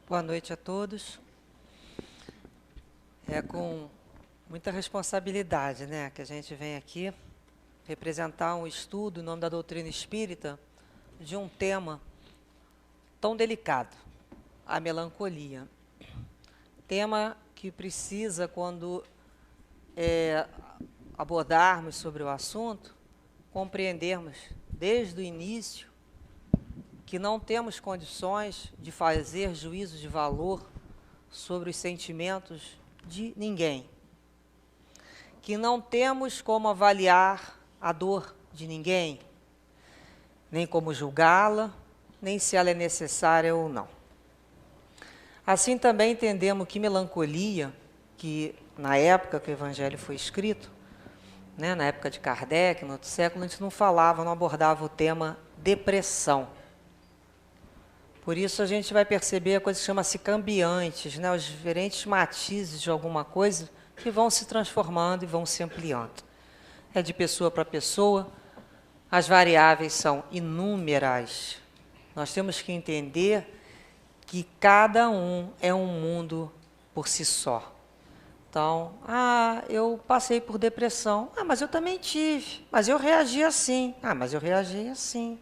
Boa noite a todos. É com muita responsabilidade, né, que a gente vem aqui representar um estudo em nome da doutrina espírita de um tema tão delicado, a melancolia. Tema que precisa, quando abordarmos sobre o assunto, compreendermos desde o início que não temos condições de fazer juízo de valor sobre os sentimentos de ninguém, que não temos como avaliar a dor de ninguém, nem como julgá-la, nem se ela é necessária ou não. Assim também entendemos que melancolia, que na época que o Evangelho foi escrito, né, na época de Kardec, no outro século, a gente não falava, não abordava o tema depressão. Por isso a gente vai perceber a coisa que chama-se cambiantes, né, os diferentes matizes de alguma coisa que vão se transformando e vão se ampliando. É de pessoa para pessoa, as variáveis são inúmeras. Nós temos que entender que cada um é um mundo por si só. Então, eu passei por depressão. Mas eu também tive. Mas eu reagi assim. Mas eu reagi assim.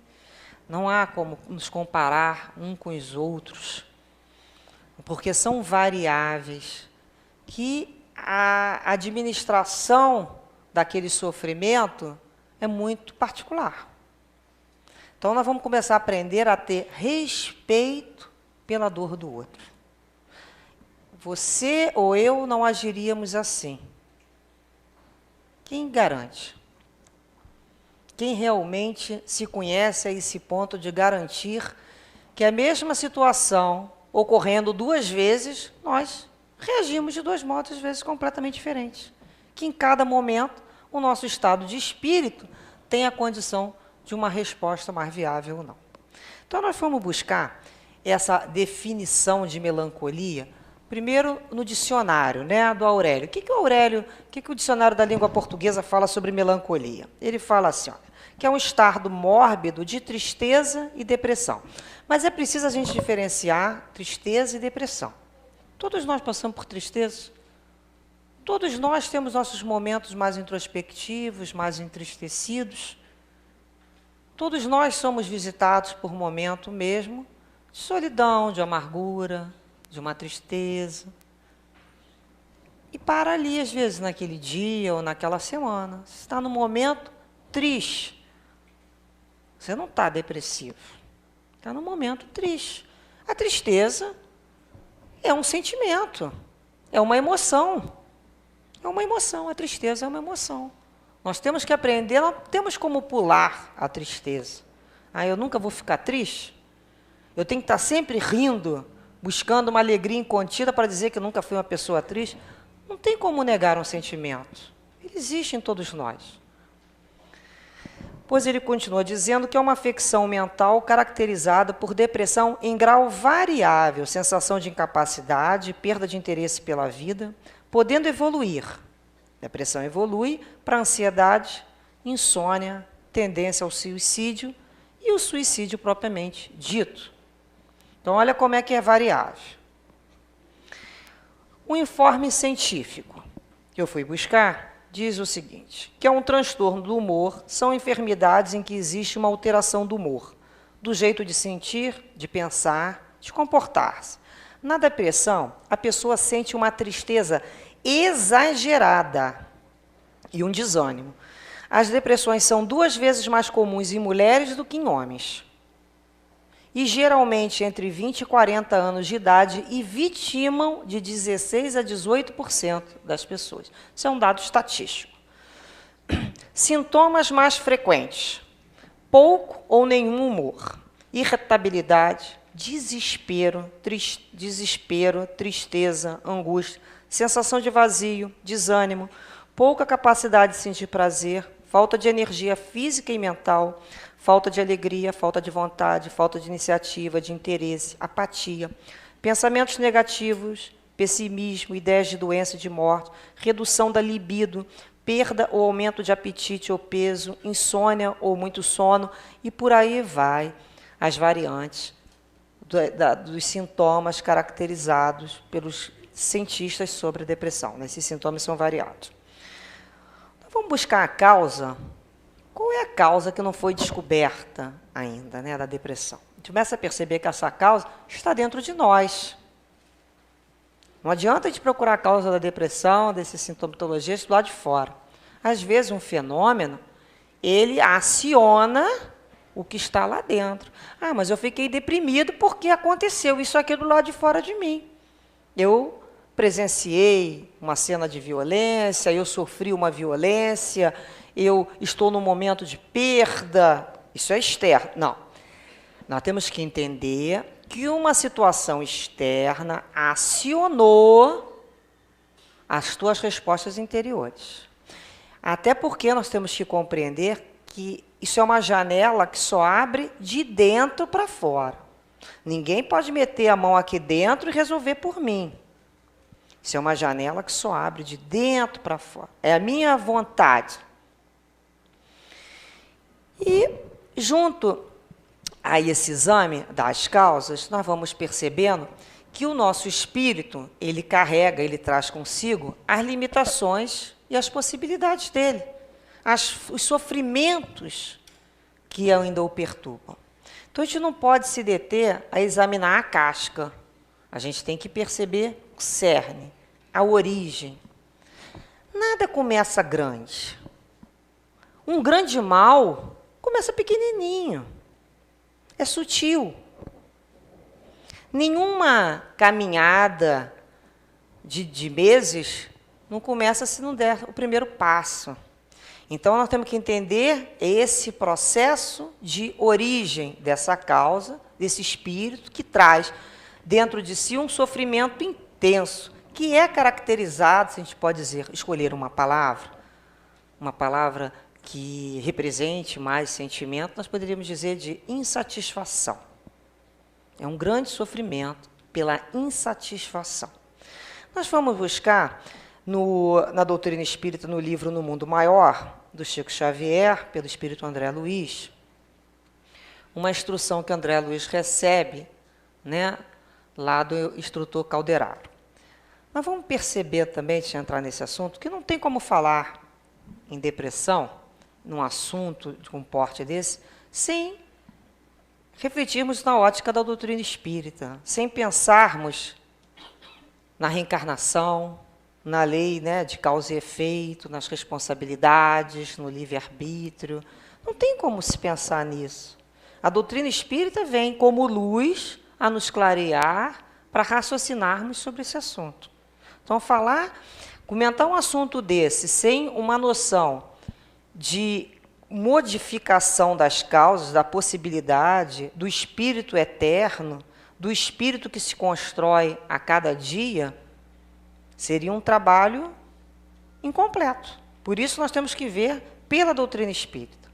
Não há como nos comparar um com os outros, porque são variáveis que a administração daquele sofrimento é muito particular. Então, nós vamos começar a aprender a ter respeito pela dor do outro. Você ou eu não agiríamos assim. Quem garante? Quem realmente se conhece a esse ponto de garantir que a mesma situação ocorrendo duas vezes, nós reagimos de dois modos, às vezes completamente diferentes. Que em cada momento o nosso estado de espírito tem a condição de uma resposta mais viável ou não. Então nós fomos buscar essa definição de melancolia, primeiro no dicionário, né, do Aurélio. O que o dicionário da língua portuguesa fala sobre melancolia? Ele fala assim, que é um estado mórbido de tristeza e depressão. Mas é preciso a gente diferenciar tristeza e depressão. Todos nós passamos por tristeza. Todos nós temos nossos momentos mais introspectivos, mais entristecidos. Todos nós somos visitados por momento mesmo de solidão, de amargura, de uma tristeza. E para ali, às vezes, naquele dia ou naquela semana, você está num momento triste. Você não está depressivo. Está num momento triste. A tristeza é um sentimento, é uma emoção. É uma emoção, a tristeza é uma emoção. Nós temos que aprender, não temos como pular a tristeza. Eu nunca vou ficar triste? Eu tenho que estar sempre rindo, buscando uma alegria incontida para dizer que eu nunca fui uma pessoa triste? Não tem como negar um sentimento. Ele existe em todos nós. Pois ele continua dizendo que é uma afecção mental caracterizada por depressão em grau variável, sensação de incapacidade, perda de interesse pela vida, podendo evoluir. Depressão evolui para ansiedade, insônia, tendência ao suicídio e o suicídio propriamente dito. Então, olha como é que é variável. Um informe científico que eu fui buscar diz o seguinte, que é um transtorno do humor, são enfermidades em que existe uma alteração do humor, do jeito de sentir, de pensar, de comportar-se. Na depressão, a pessoa sente uma tristeza exagerada e um desânimo. As depressões são 2 vezes mais comuns em mulheres do que em homens. E geralmente entre 20 e 40 anos de idade e vitimam de 16 a 18% das pessoas. Isso é um dado estatístico. Sintomas mais frequentes: pouco ou nenhum humor, irritabilidade, desespero, tristeza, angústia, sensação de vazio, desânimo, pouca capacidade de sentir prazer, falta de energia física e mental, falta de alegria, falta de vontade, falta de iniciativa, de interesse, apatia, pensamentos negativos, pessimismo, ideias de doença e de morte, redução da libido, perda ou aumento de apetite ou peso, insônia ou muito sono, e por aí vai as variantes dos sintomas caracterizados pelos cientistas sobre a depressão. Esses sintomas são variados. Então, vamos buscar a causa. Qual é a causa que não foi descoberta ainda, né, da depressão? A gente começa a perceber que essa causa está dentro de nós. Não adianta a gente procurar a causa da depressão, dessas sintomatologias, do lado de fora. Às vezes, um fenômeno, ele aciona o que está lá dentro. Ah, mas eu fiquei deprimido porque aconteceu isso aqui do lado de fora de mim. Eu presenciei uma cena de violência, eu sofri uma violência, eu estou num momento de perda. Isso é externo. Não. Nós temos que entender que uma situação externa acionou as tuas respostas interiores. Até porque nós temos que compreender que isso é uma janela que só abre de dentro para fora. Ninguém pode meter a mão aqui dentro e resolver por mim. Isso é uma janela que só abre de dentro para fora. É a minha vontade. E, junto a esse exame das causas, nós vamos percebendo que o nosso espírito, ele carrega, ele traz consigo as limitações e as possibilidades dele, os sofrimentos que ainda o perturbam. Então, a gente não pode se deter a examinar a casca. A gente tem que perceber o cerne, a origem. Nada começa grande. Um grande mal começa pequenininho. É sutil. Nenhuma caminhada de meses não começa se não der o primeiro passo. Então, nós temos que entender esse processo de origem dessa causa, desse espírito que traz dentro de si um sofrimento intenso, que é caracterizado, se a gente pode dizer, escolher uma palavra que represente mais sentimento, nós poderíamos dizer de insatisfação. É um grande sofrimento pela insatisfação. Nós vamos buscar na doutrina espírita, no livro No Mundo Maior, do Chico Xavier, pelo espírito André Luiz, uma instrução que André Luiz recebe, né, lá do instrutor Calderaro. Nós vamos perceber também, de entrar nesse assunto, que não tem como falar em depressão, num assunto de um porte desse, sem refletirmos na ótica da doutrina espírita, sem pensarmos na reencarnação, na lei, né, de causa e efeito, nas responsabilidades, no livre-arbítrio. Não tem como se pensar nisso. A doutrina espírita vem como luz a nos clarear para raciocinarmos sobre esse assunto. Então, comentar um assunto desse sem uma noção de modificação das causas, da possibilidade, do espírito eterno, do espírito que se constrói a cada dia, seria um trabalho incompleto. Por isso, nós temos que ver pela doutrina espírita.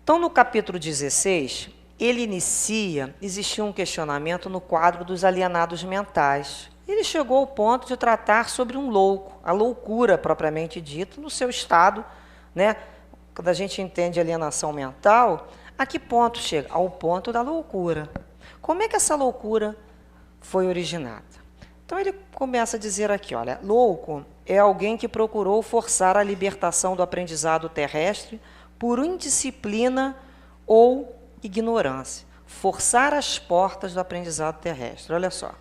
Então, no capítulo 16, ele existia um questionamento no quadro dos alienados mentais. Ele chegou ao ponto de tratar sobre um louco, a loucura propriamente dita, no seu estado, né? Quando a gente entende alienação mental, a que ponto chega? Ao ponto da loucura. Como é que essa loucura foi originada? Então, ele começa a dizer aqui, olha, louco é alguém que procurou forçar a libertação do aprendizado terrestre por indisciplina ou ignorância. Forçar as portas do aprendizado terrestre. Olha só.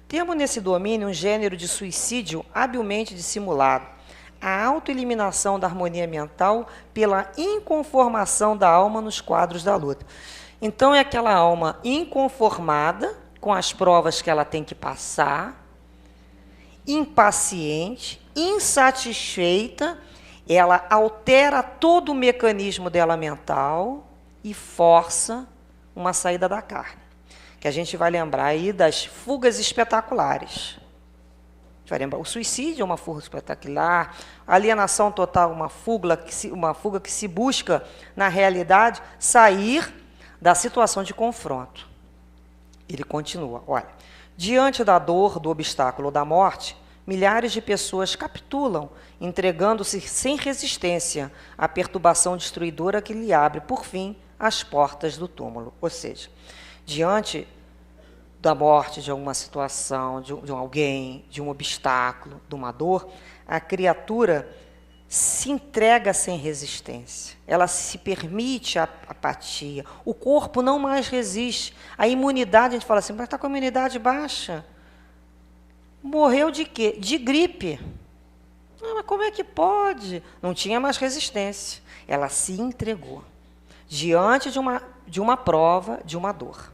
Temos nesse domínio um gênero de suicídio habilmente dissimulado. A autoeliminação da harmonia mental pela inconformação da alma nos quadros da luta. Então, é aquela alma inconformada com as provas que ela tem que passar, impaciente, insatisfeita, ela altera todo o mecanismo dela mental e força uma saída da carne. Que a gente vai lembrar aí das fugas espetaculares. A gente vai lembrar, o suicídio é uma fuga espetacular, a alienação total, uma fuga que se busca, na realidade, sair da situação de confronto. Ele continua, olha, diante da dor, do obstáculo ou da morte, milhares de pessoas capitulam, entregando-se sem resistência à perturbação destruidora que lhe abre, por fim, as portas do túmulo. Ou seja, diante da morte de alguma situação, de alguém, de um obstáculo, de uma dor, a criatura se entrega sem resistência. Ela se permite a apatia. O corpo não mais resiste. A imunidade, a gente fala assim, mas está com a imunidade baixa. Morreu de quê? De gripe. Ah, mas como é que pode? Não tinha mais resistência. Ela se entregou diante de uma prova, de uma dor.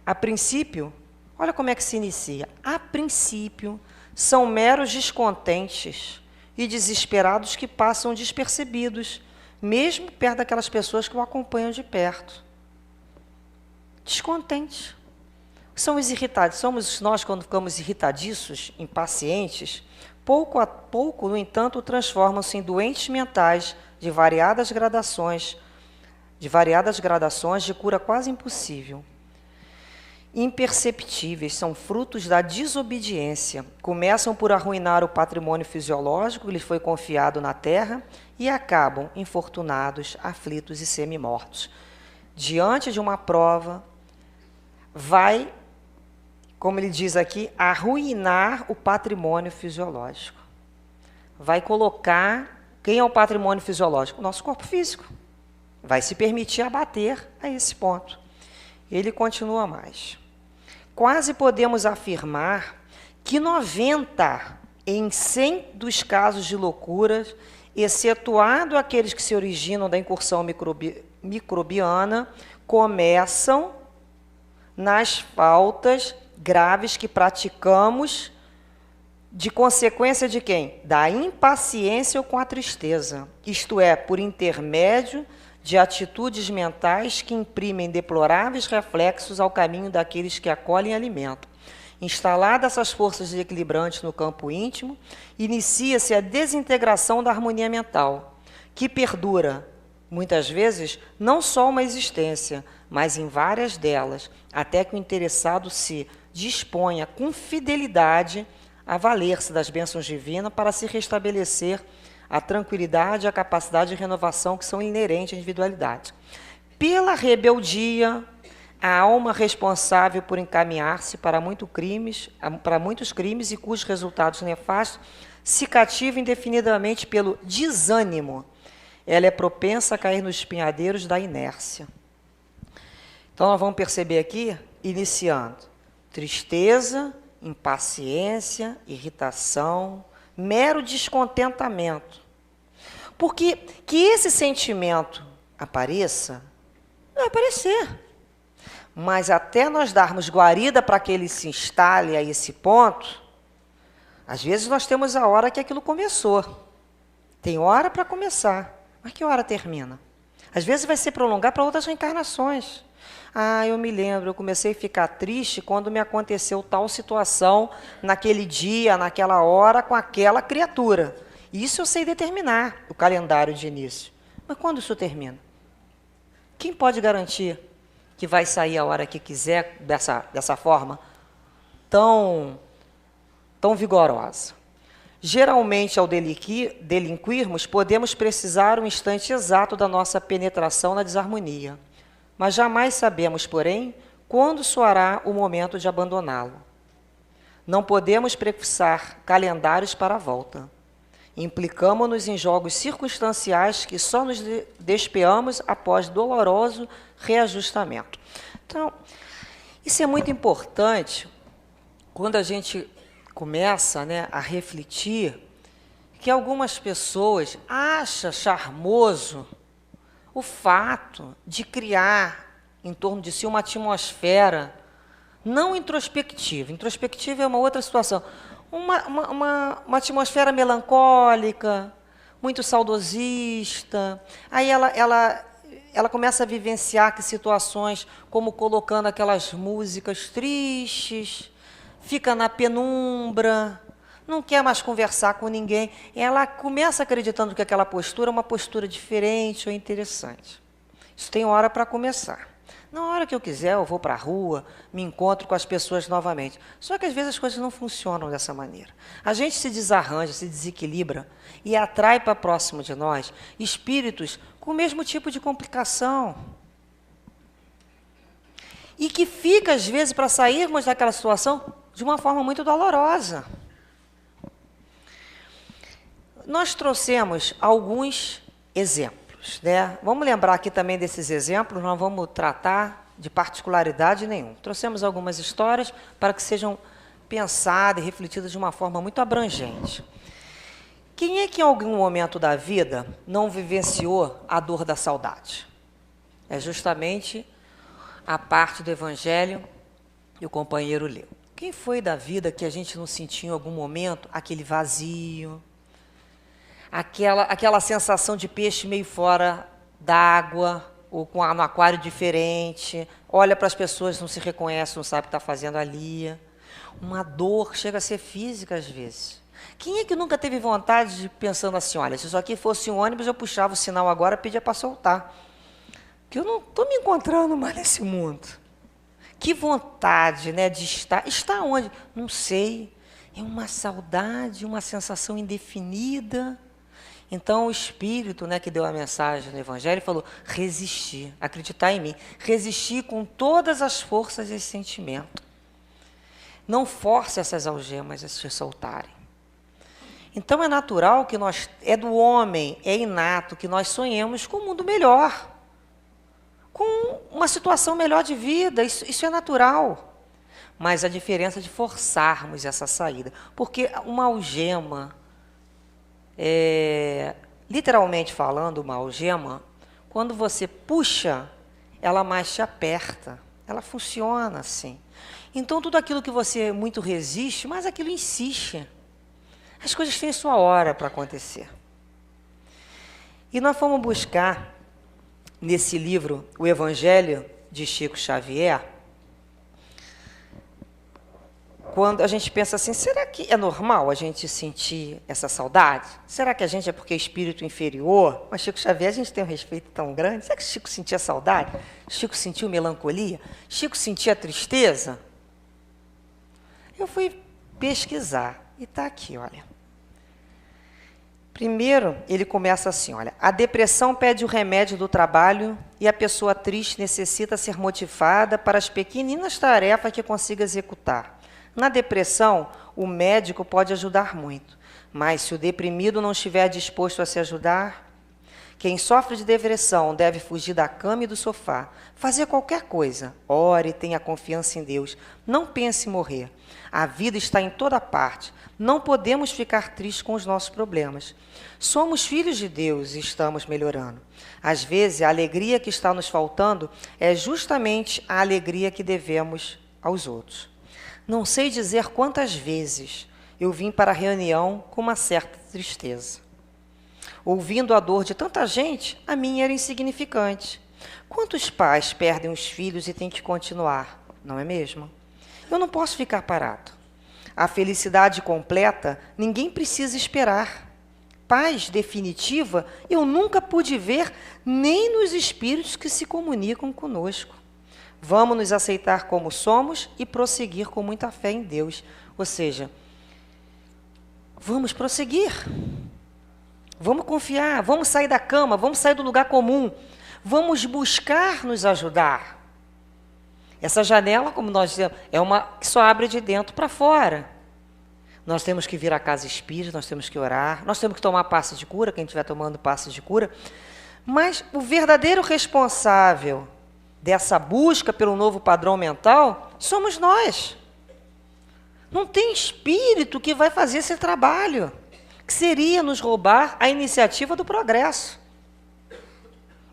A princípio, olha como é que se inicia. A princípio, são meros descontentes e desesperados que passam despercebidos, mesmo perto daquelas pessoas que o acompanham de perto. Descontentes. São os irritados. Somos nós, quando ficamos irritadiços, impacientes, pouco a pouco, no entanto, transformam-se em doentes mentais de variadas gradações de cura quase impossível. Imperceptíveis, são frutos da desobediência. Começam por arruinar o patrimônio fisiológico que lhes foi confiado na terra e acabam infortunados, aflitos e semi-mortos. Diante de uma prova, vai, como ele diz aqui, arruinar o patrimônio fisiológico. Vai colocar... Quem é o patrimônio fisiológico? O nosso corpo físico. Vai se permitir abater a esse ponto. Ele continua mais. Quase podemos afirmar que 90 em 100 dos casos de loucuras, excetuado aqueles que se originam da incursão microbiana, começam nas faltas graves que praticamos, de consequência de quem? Da impaciência ou com a tristeza, isto é, por intermédio de atitudes mentais que imprimem deploráveis reflexos ao caminho daqueles que acolhem e alimentam. Instaladas essas forças desequilibrantes no campo íntimo, inicia-se a desintegração da harmonia mental, que perdura, muitas vezes, não só uma existência, mas em várias delas, até que o interessado se disponha com fidelidade a valer-se das bênçãos divinas para se restabelecer a tranquilidade e a capacidade de renovação que são inerentes à individualidade. Pela rebeldia, a alma responsável por encaminhar-se para muitos crimes e cujos resultados nefastos se cativa indefinidamente pelo desânimo. Ela é propensa a cair nos espinhadeiros da inércia. Então, nós vamos perceber aqui, iniciando, tristeza, impaciência, irritação, mero descontentamento. Porque que esse sentimento apareça, vai aparecer. Mas até nós darmos guarida para que ele se instale a esse ponto, às vezes nós temos a hora que aquilo começou. Tem hora para começar, mas que hora termina? Às vezes vai se prolongar para outras reencarnações. Ah, eu me lembro, eu comecei a ficar triste quando me aconteceu tal situação, naquele dia, naquela hora, com aquela criatura. Isso eu sei determinar, o calendário de início. Mas quando isso termina? Quem pode garantir que vai sair a hora que quiser, dessa forma tão vigorosa? Geralmente, ao delinquirmos, podemos precisar um instante exato da nossa penetração na desarmonia. Mas jamais sabemos, porém, quando soará o momento de abandoná-lo. Não podemos prefixar calendários para a volta. Implicamo-nos em jogos circunstanciais que só nos despeamos após doloroso reajustamento. Então, isso é muito importante quando a gente começa, né, a refletir que algumas pessoas acham charmoso o fato de criar em torno de si uma atmosfera não introspectiva. Introspectiva é uma outra situação. Uma atmosfera melancólica, muito saudosista. Aí ela começa a vivenciar que situações como colocando aquelas músicas tristes, fica na penumbra, não quer mais conversar com ninguém. Ela começa acreditando que aquela postura é uma postura diferente ou interessante. Isso tem hora para começar. Na hora que eu quiser, eu vou para a rua, me encontro com as pessoas novamente. Só que às vezes as coisas não funcionam dessa maneira. A gente se desarranja, se desequilibra e atrai para próximo de nós espíritos com o mesmo tipo de complicação. e que fica, às vezes, para sairmos daquela situação de uma forma muito dolorosa. Nós trouxemos alguns exemplos, né? Vamos lembrar aqui também desses exemplos, não vamos tratar de particularidade nenhuma. Trouxemos algumas histórias para que sejam pensadas e refletidas de uma forma muito abrangente. Quem é que em algum momento da vida não vivenciou a dor da saudade? É justamente a parte do Evangelho que o companheiro leu. Quem foi da vida que a gente não sentiu em algum momento aquele vazio, aquela sensação de peixe meio fora d'água, ou no aquário diferente, olha para as pessoas, não se reconhece, não sabe o que está fazendo ali. Uma dor chega a ser física às vezes. Quem é que nunca teve vontade de pensando assim, olha, se isso aqui fosse um ônibus, eu puxava o sinal agora e pedia para soltar. Que eu não estou me encontrando mais nesse mundo. Que vontade, né, de estar. Está onde? Não sei. É uma saudade, uma sensação indefinida. Então, o Espírito, né, que deu a mensagem no Evangelho, falou, resistir, acreditar em mim. Resistir com todas as forças desse sentimento. Não force essas algemas a se soltarem. Então, é natural que é do homem, é inato, que nós sonhemos com um mundo melhor, com uma situação melhor de vida, isso é natural. Mas a diferença é de forçarmos essa saída, porque uma algema, literalmente falando, uma algema, quando você puxa, ela mais te aperta, ela funciona assim. Então, tudo aquilo que você muito resiste, mas aquilo insiste. As coisas têm sua hora para acontecer. E nós fomos buscar, nesse livro, o Evangelho de Chico Xavier, quando a gente pensa assim, será que é normal a gente sentir essa saudade? Será que a gente é porque é espírito inferior? Mas Chico Xavier, a gente tem um respeito tão grande. Será que Chico sentia saudade? Chico sentiu melancolia? Chico sentia tristeza? Eu fui pesquisar e está aqui, olha. Primeiro, ele começa assim, olha, a depressão pede o remédio do trabalho e a pessoa triste necessita ser motivada para as pequeninas tarefas que consiga executar. Na depressão, o médico pode ajudar muito, mas se o deprimido não estiver disposto a se ajudar, quem sofre de depressão deve fugir da cama e do sofá, fazer qualquer coisa, ore, tenha confiança em Deus, não pense em morrer. A vida está em toda parte, não podemos ficar tristes com os nossos problemas. Somos filhos de Deus e estamos melhorando. Às vezes, a alegria que está nos faltando é justamente a alegria que devemos aos outros. Não sei dizer quantas vezes eu vim para a reunião com uma certa tristeza. Ouvindo a dor de tanta gente, a minha era insignificante. Quantos pais perdem os filhos e têm que continuar, não é mesmo? Eu não posso ficar parado. A felicidade completa, ninguém precisa esperar. Paz definitiva, eu nunca pude ver nem nos espíritos que se comunicam conosco. Vamos nos aceitar como somos e prosseguir com muita fé em Deus. Ou seja, vamos prosseguir. Vamos confiar, vamos sair da cama, vamos sair do lugar comum. Vamos buscar nos ajudar. Essa janela, como nós dizemos, é uma que só abre de dentro para fora. Nós temos que vir à casa espírita, nós temos que orar, nós temos que tomar passes de cura, quem estiver tomando passes de cura. Mas o verdadeiro responsável dessa busca pelo novo padrão mental somos nós. Não tem espírito que vai fazer esse trabalho, que seria nos roubar a iniciativa do progresso.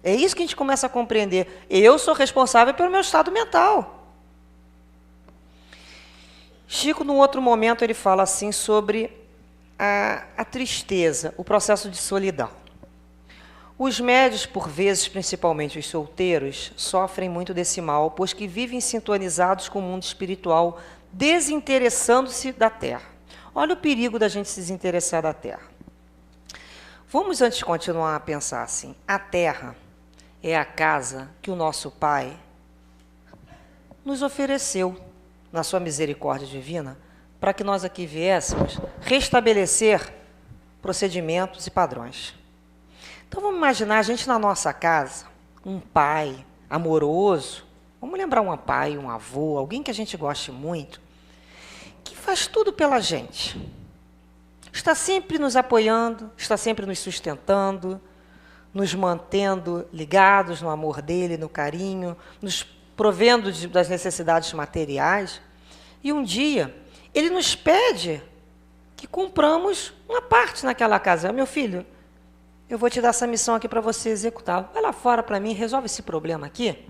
É isso que a gente começa a compreender. Eu sou responsável pelo meu estado mental. Chico, num outro momento, ele fala assim sobre a tristeza, o processo de solidão. Os médios, por vezes, principalmente os solteiros, sofrem muito desse mal, pois que vivem sintonizados com o mundo espiritual, desinteressando-se da Terra. Olha o perigo da gente se desinteressar da Terra. Vamos, antes de continuar, a pensar assim. A Terra é a casa que o nosso Pai nos ofereceu, na sua misericórdia divina, para que nós aqui viéssemos restabelecer procedimentos e padrões. Então, vamos imaginar a gente na nossa casa, um pai amoroso, Vamos lembrar um pai, um avô, alguém que a gente goste muito, que faz tudo pela gente. Está sempre nos apoiando, está sempre nos sustentando, nos mantendo ligados no amor dele, no carinho, nos provendo das necessidades materiais. E um dia, ele nos pede que cumpramos uma parte naquela casa. Meu filho, eu vou te dar essa missão aqui para você executar. Vai lá fora para mim, resolve esse problema aqui.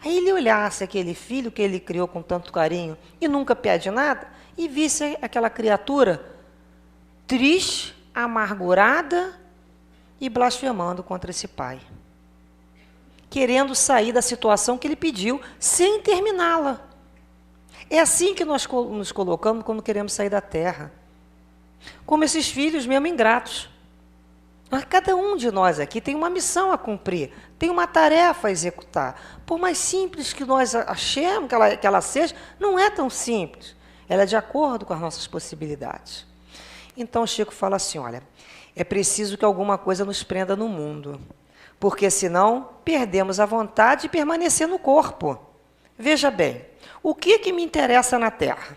Aí ele olhasse aquele filho que ele criou com tanto carinho e nunca pede nada, e visse aquela criatura triste, amargurada e blasfemando contra esse pai, querendo sair da situação que ele pediu, sem terminá-la. É assim que nós nos colocamos quando queremos sair da terra. Como esses filhos mesmo ingratos. Mas cada um de nós aqui tem uma missão a cumprir, tem uma tarefa a executar. Por mais simples que nós achemos que ela seja, não é tão simples. Ela é de acordo com as nossas possibilidades. Então Chico fala assim, olha, é preciso que alguma coisa nos prenda no mundo, porque senão perdemos a vontade de permanecer no corpo. Veja bem, o que me interessa na Terra?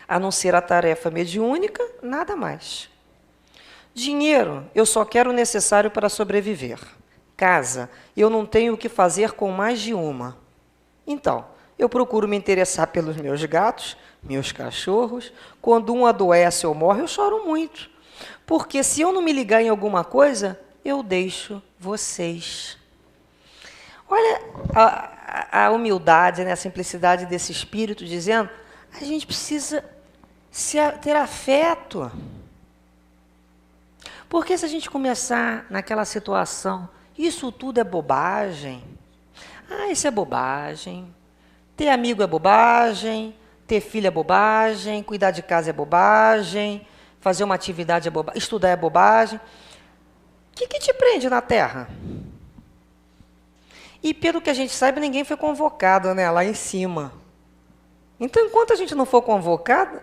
A não ser a tarefa mediúnica, nada mais. Dinheiro, eu só quero o necessário para sobreviver. Casa, eu não tenho o que fazer com mais de uma. Então, eu procuro me interessar pelos meus gatos, meus cachorros. Quando um adoece ou morre, eu choro muito. Porque se eu não me ligar em alguma coisa, eu deixo vocês. Olha a humildade, né, a simplicidade desse espírito, dizendo, a gente precisa ter afeto. Porque se a gente começar naquela situação, isso tudo é bobagem. Ah, isso é bobagem. Ter amigo é bobagem. Ter filho é bobagem. Cuidar de casa é bobagem. Fazer uma atividade é bobagem. Estudar é bobagem. O que te prende na Terra? E pelo que a gente sabe, ninguém foi convocado, né, lá em cima. Então, enquanto a gente não for convocado,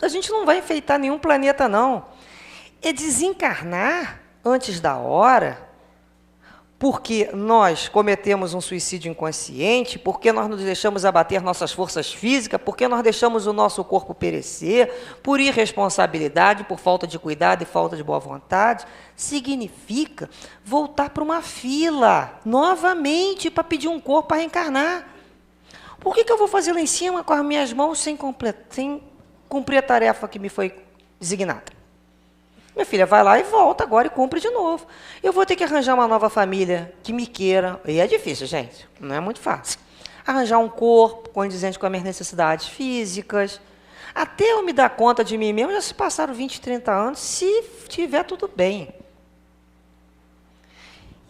a gente não vai enfeitar nenhum planeta, não. É desencarnar antes da hora, porque nós cometemos um suicídio inconsciente, porque nós nos deixamos abater nossas forças físicas, porque nós deixamos o nosso corpo perecer, por irresponsabilidade, por falta de cuidado e falta de boa vontade, significa voltar para uma fila, novamente, para pedir um corpo para reencarnar. Por que eu vou fazer lá em cima com as minhas mãos sem cumprir a tarefa que me foi designada? Minha filha, vai lá e volta agora e cumpre de novo. Eu vou ter que arranjar uma nova família que me queira. E é difícil, gente. Não é muito fácil. Arranjar um corpo condizente com as minhas necessidades físicas. Até eu me dar conta de mim mesmo, já se passaram 20, 30 anos, se tiver tudo bem.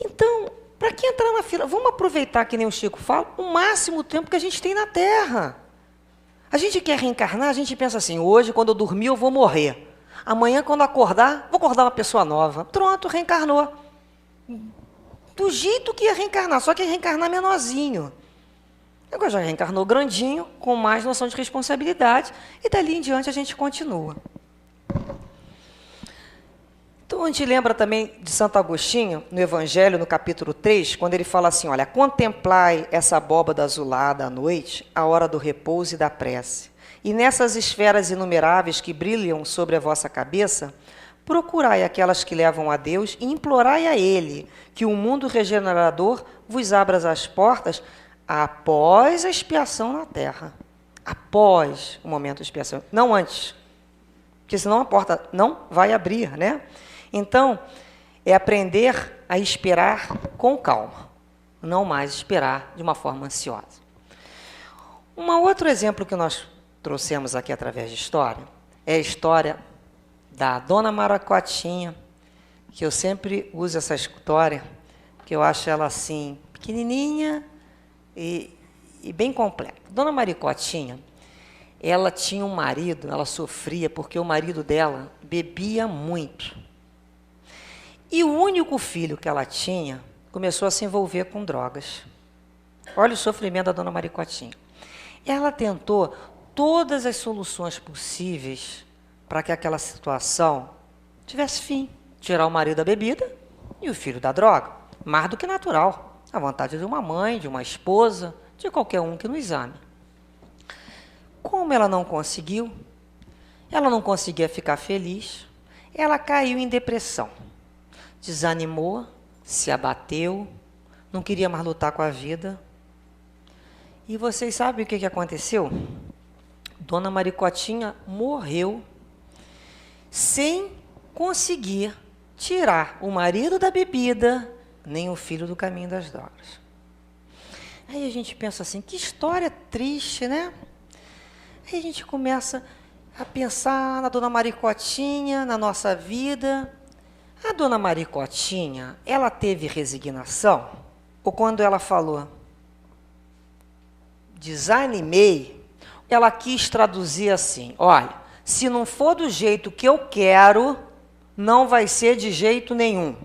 Então, para que entrar na fila? Vamos aproveitar, que nem o Chico fala, o máximo tempo que a gente tem na Terra. A gente quer reencarnar, a gente pensa assim, hoje, quando eu dormir, eu vou morrer. Amanhã, quando acordar, vou acordar uma pessoa nova. Pronto, reencarnou. Do jeito que ia reencarnar, só que ia reencarnar menorzinho. Agora já reencarnou grandinho, com mais noção de responsabilidade, e dali em diante a gente continua. Então, a gente lembra também de Santo Agostinho, no Evangelho, no capítulo 3, quando ele fala assim, olha, contemplai essa abóbada azulada à noite, a hora do repouso e da prece. E nessas esferas inumeráveis que brilham sobre a vossa cabeça, procurai aquelas que levam a Deus e implorai a Ele que o mundo regenerador vos abra as portas após a expiação na terra. Após o momento de expiação, não antes. Porque senão a porta não vai abrir, né? Então, é aprender a esperar com calma, não mais esperar de uma forma ansiosa. Um outro exemplo que nós trouxemos aqui através de história, é a história da Dona Maricotinha, que eu sempre uso essa história, que eu acho ela assim, pequenininha e bem completa. Dona Maricotinha, ela tinha um marido, ela sofria porque o marido dela bebia muito. E o único filho que ela tinha começou a se envolver com drogas. Olha o sofrimento da Dona Maricotinha. Ela tentou todas as soluções possíveis para que aquela situação tivesse fim. Tirar o marido da bebida e o filho da droga. Mais do que natural. a vontade de uma mãe, de uma esposa, de qualquer um que nos ame. Como ela não conseguiu, ela não conseguia ficar feliz, ela caiu em depressão, desanimou, se abateu, não queria mais lutar com a vida. E vocês sabem o que aconteceu? Dona Maricotinha morreu sem conseguir tirar o marido da bebida, nem o filho do caminho das drogas. Aí a gente pensa assim, que história triste, né? Aí a gente começa a pensar na Dona Maricotinha, na nossa vida. A Dona Maricotinha, ela teve resignação? Ou quando ela falou, desanimei, ela quis traduzir assim, olha, se não for do jeito que eu quero, não vai ser de jeito nenhum.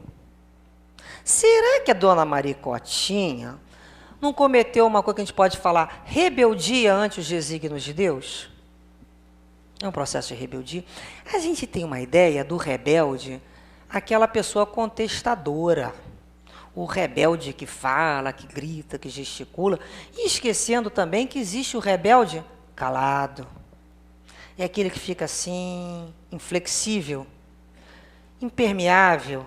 Será que a Dona Maricotinha não cometeu uma coisa que a gente pode falar, rebeldia ante os desígnios de Deus? É um processo de rebeldia. A gente tem uma ideia do rebelde, aquela pessoa contestadora, o rebelde que fala, que grita, que gesticula, e esquecendo também que existe o rebelde calado. É aquele que fica assim, inflexível, impermeável.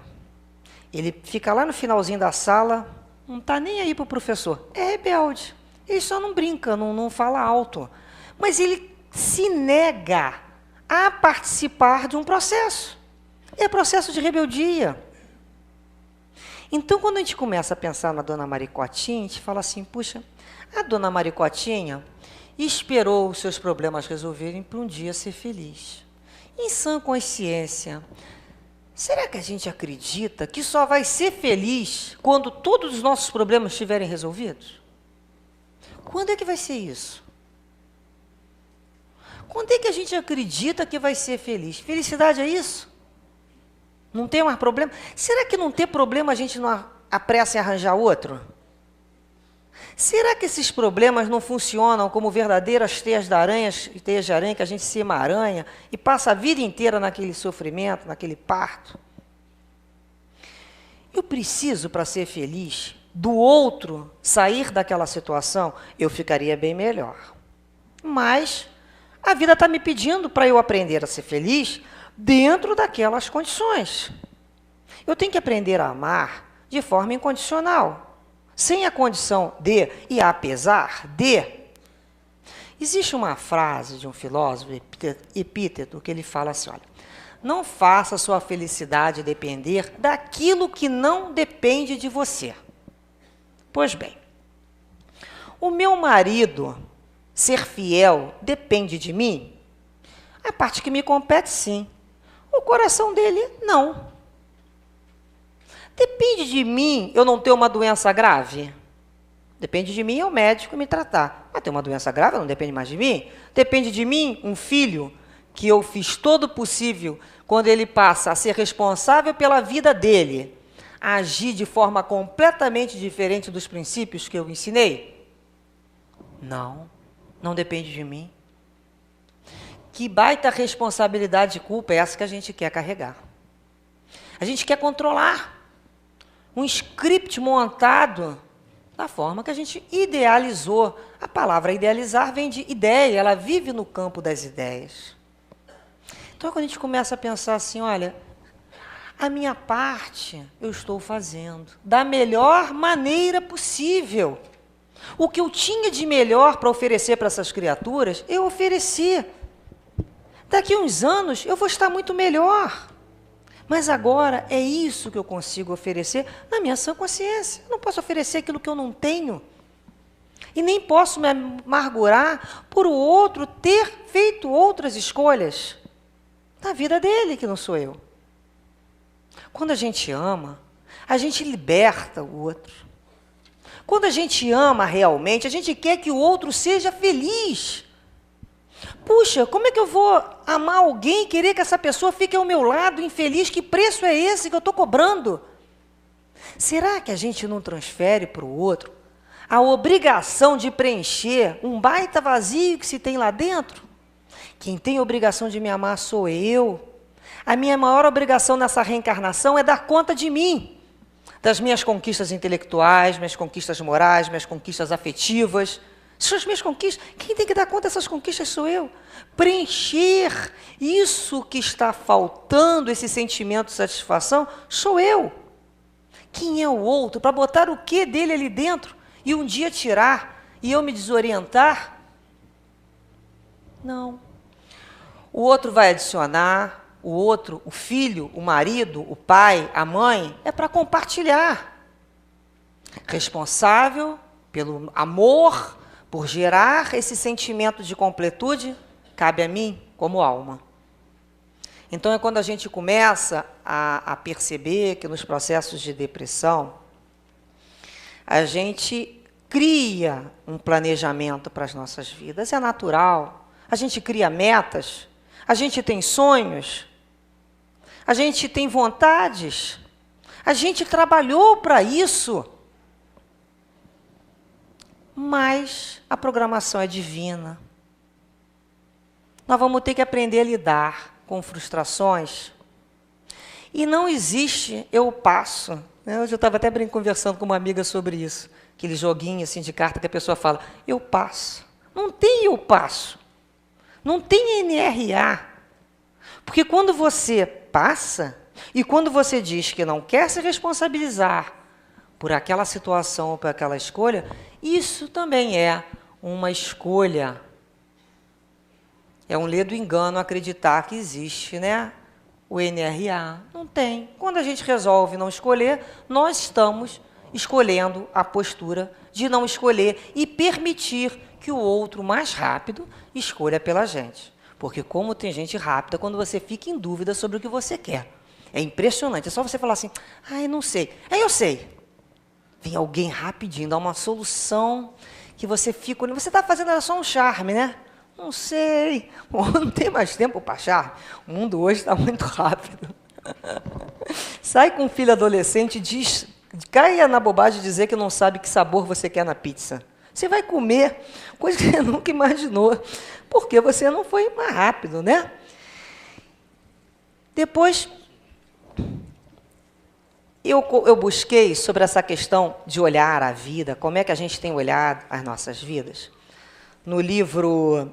Ele fica lá no finalzinho da sala, não está nem aí para o professor. É rebelde. Ele só não brinca, não fala alto. Mas ele se nega a participar de um processo. É processo de rebeldia. Então, quando a gente começa a pensar na Dona Maricotinha, a gente fala assim, puxa, a Dona Maricotinha esperou os seus problemas resolverem para um dia ser feliz. Em sã consciência, será que a gente acredita que só vai ser feliz quando todos os nossos problemas estiverem resolvidos? Quando é que vai ser isso? Quando é que a gente acredita que vai ser feliz? Felicidade é isso? Não tem mais problema? Será que não ter problema a gente não apressa em arranjar outro? Será que esses problemas não funcionam como verdadeiras teias de aranha que a gente se emaranha e passa a vida inteira naquele sofrimento, naquele parto? Eu preciso, para ser feliz, do outro sair daquela situação, eu ficaria bem melhor. Mas a vida está me pedindo para eu aprender a ser feliz dentro daquelas condições. Eu tenho que aprender a amar de forma incondicional, sem a condição de e apesar de. Existe uma frase de um filósofo, Epíteto, que ele fala assim, olha, não faça sua felicidade depender daquilo que não depende de você. Pois bem, o meu marido ser fiel depende de mim? A parte que me compete, sim. O coração dele, não. Depende de mim eu não ter uma doença grave? Depende de mim o médico me tratar. Mas ter uma doença grave não depende mais de mim? Depende de mim um filho que eu fiz todo o possível quando ele passa a ser responsável pela vida dele, a agir de forma completamente diferente dos princípios que eu ensinei? Não, não depende de mim. Que baita responsabilidade e culpa é essa que a gente quer carregar? A gente quer controlar um script montado da forma que a gente idealizou. A palavra idealizar vem de ideia, ela vive no campo das ideias. Então, quando a gente começa a pensar assim, olha, a minha parte eu estou fazendo da melhor maneira possível. O que eu tinha de melhor para oferecer para essas criaturas, eu ofereci. Daqui a uns anos eu vou estar muito melhor. Mas agora é isso que eu consigo oferecer na minha sã consciência. Eu não posso oferecer aquilo que eu não tenho. E nem posso me amargurar por o outro ter feito outras escolhas na vida dele, que não sou eu. Quando a gente ama, a gente liberta o outro. Quando a gente ama realmente, a gente quer que o outro seja feliz. Puxa, como é que eu vou amar alguém e querer que essa pessoa fique ao meu lado, infeliz? Que preço é esse que eu estou cobrando? Será que a gente não transfere para o outro a obrigação de preencher um baita vazio que se tem lá dentro? Quem tem a obrigação de me amar sou eu. A minha maior obrigação nessa reencarnação é dar conta de mim. das minhas conquistas intelectuais, minhas conquistas morais, minhas conquistas afetivas. São as minhas conquistas. Quem tem que dar conta dessas conquistas sou eu. Preencher isso que está faltando, esse sentimento de satisfação, sou eu. Quem é o outro? Para botar o que dele ali dentro e um dia tirar e eu me desorientar? Não. O outro vai adicionar, o outro, o filho, o marido, o pai, a mãe, é para compartilhar. Responsável pelo amor, por gerar esse sentimento de completude, cabe a mim como alma. Então é quando a gente começa a perceber que nos processos de depressão, a gente cria um planejamento para as nossas vidas, é natural. A gente cria metas, a gente tem sonhos, a gente tem vontades, a gente trabalhou para isso. Mas a programação é divina. Nós vamos ter que aprender a lidar com frustrações. E não existe eu passo. Hoje eu estava até conversando com uma amiga sobre isso. Aquele joguinho assim, de carta que a pessoa fala, eu passo. Não tem eu passo. Não tem NRA. Porque quando você passa, e quando você diz que não quer se responsabilizar por aquela situação ou por aquela escolha, isso também é uma escolha. É um ledo engano acreditar que existe, né? O NRA. Não tem. Quando a gente resolve não escolher, nós estamos escolhendo a postura de não escolher e permitir que o outro mais rápido escolha pela gente. Porque como tem gente rápida, quando você fica em dúvida sobre o que você quer. É impressionante. É só você falar assim, não sei. Eu sei. Vem alguém rapidinho, dá uma solução que você fica olhando. Você está fazendo era só um charme, né? Não sei. Não tem mais tempo para charme. O mundo hoje está muito rápido. Sai com um filho adolescente e caia na bobagem de dizer que não sabe que sabor você quer na pizza. Você vai comer coisa que você nunca imaginou, porque você não foi mais rápido, né? Depois, eu busquei sobre essa questão de olhar a vida, como é que a gente tem olhado as nossas vidas. No livro